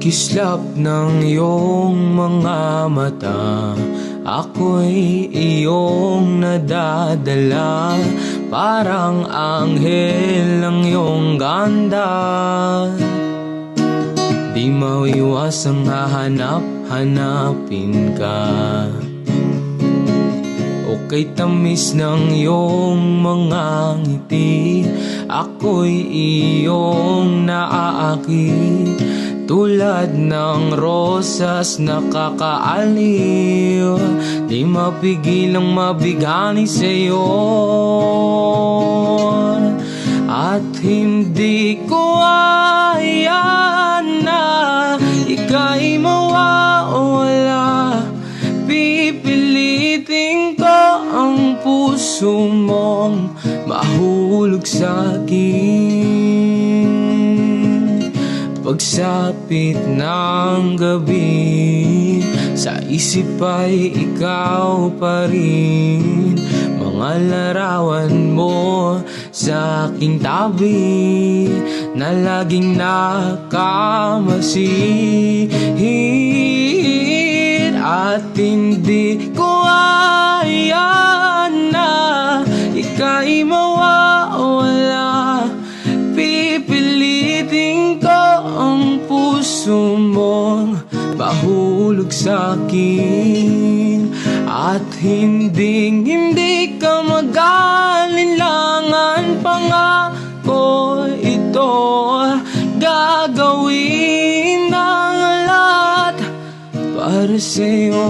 Kislap ng iyong mga mata, ako'y iyong nadadala. Parang anghel ang iyong ganda. Di maiwasang hahanap-hanapin ka. O kay tamis ng iyong mga ngiti, ako'y iyong naaakit. Tulad ng rosas nakakaaliw, di mapigilang mabigani sa'yo. At hindi ko hayaan na ika'y mawawala. Pipilitin ko ang puso mong mahulog sa'kin. Pagsapit ng gabi, sa isip ay ikaw pa rin. Mga larawan mo sa aking tabi, na laging nakamasid. At hindi ko hayaan na ika'y mawawala. Pipilitin ko ang puso mong mahulog sa'kin. At hindi ka mag-alinlangan, pangako ito. Gagawin ang lahat para sa'yo.